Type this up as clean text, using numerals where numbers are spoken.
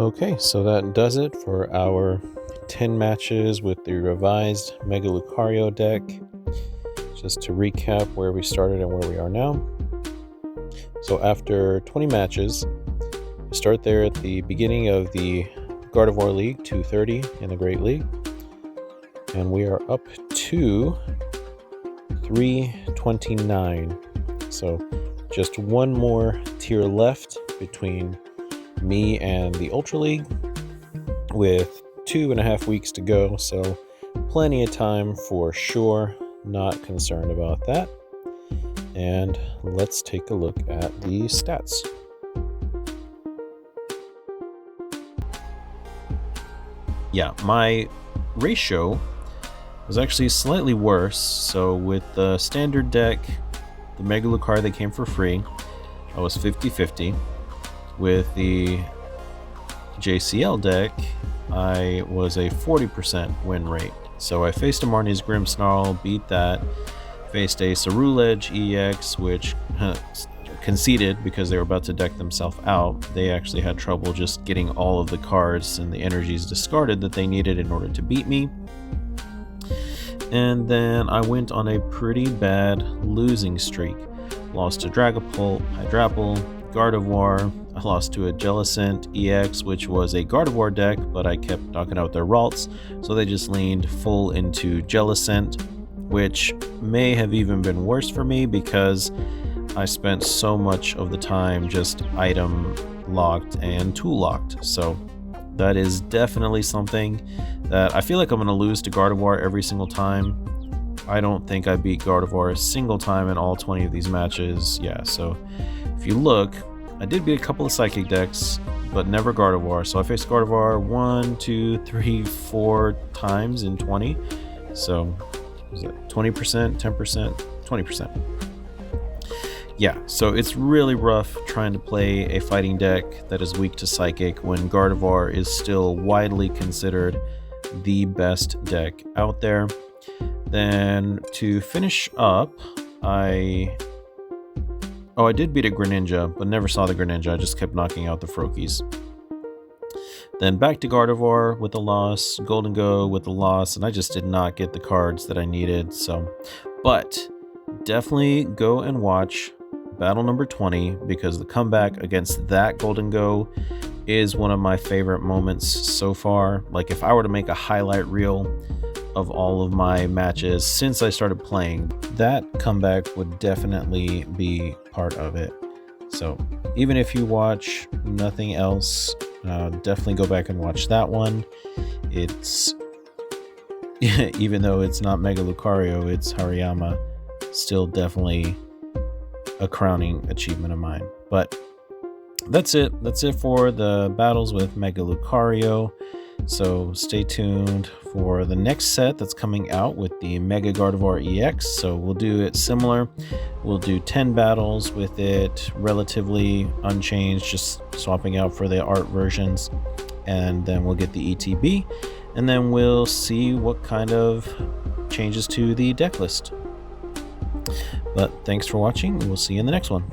Okay, so that does it for our 10 matches with the revised Mega Lucario deck. Just to recap where we started and where we are now. So after 20 matches, we start there at the beginning of the Gardevoir League, 230 in the Great League. And we are up to 329. So just one more tier left between me and the Ultra League, with 2.5 weeks to go. So plenty of time for sure. Not concerned about that. And let's take a look at the stats. Yeah, my ratio was actually slightly worse. So with the standard deck, the Mega Lucario that came for free, I was 50-50. With the JCL deck, I was a 40% win rate. So I faced a Marnie's Grimmsnarl, beat that. Faced a Ceruledge EX, which conceded because they were about to deck themselves out. They actually had trouble just getting all of the cards and the energies discarded that they needed in order to beat me. And then I went on a pretty bad losing streak. Lost to Dragapult, Hydrapple, Gardevoir. I lost to a Jellicent EX, which was a Gardevoir deck, but I kept knocking out their Ralts, so they just leaned full into Jellicent, which may have even been worse for me because I spent so much of the time just item locked and tool locked. So that is definitely something that I feel like I'm going to lose to Gardevoir every single time. I don't think I beat Gardevoir a single time in all 20 of these matches. Yeah, so if you look, I did beat a couple of Psychic decks, but never Gardevoir. So I faced Gardevoir 1, 2, 3, 4 times in 20. So was that 20%, 10%, 20%? Yeah, so it's really rough trying to play a fighting deck that is weak to Psychic when Gardevoir is still widely considered the best deck out there. Then to finish up, I did beat a Greninja, but never saw the Greninja. I just kept knocking out the Froakies. Then back to Gardevoir with a loss, Gholdengo with a loss, and I just did not get the cards that I needed. So, but definitely go and watch battle number 20 because the comeback against that Gholdengo is one of my favorite moments so far. Like if I were to make a highlight reel of all of my matches since I started playing, that comeback would definitely be part of it. So even if you watch nothing else, definitely go back and watch that one. It's even though it's not Mega Lucario, it's Hariyama, still definitely a crowning achievement of mine. But that's it for the battles with Mega Lucario. So stay tuned for the next set that's coming out with the Mega Gardevoir EX. So we'll do it similar. We'll do 10 battles with it relatively unchanged, just swapping out for the art versions. And then we'll get the ETB. And then we'll see what kind of changes to the deck list. But thanks for watching. We'll see you in the next one.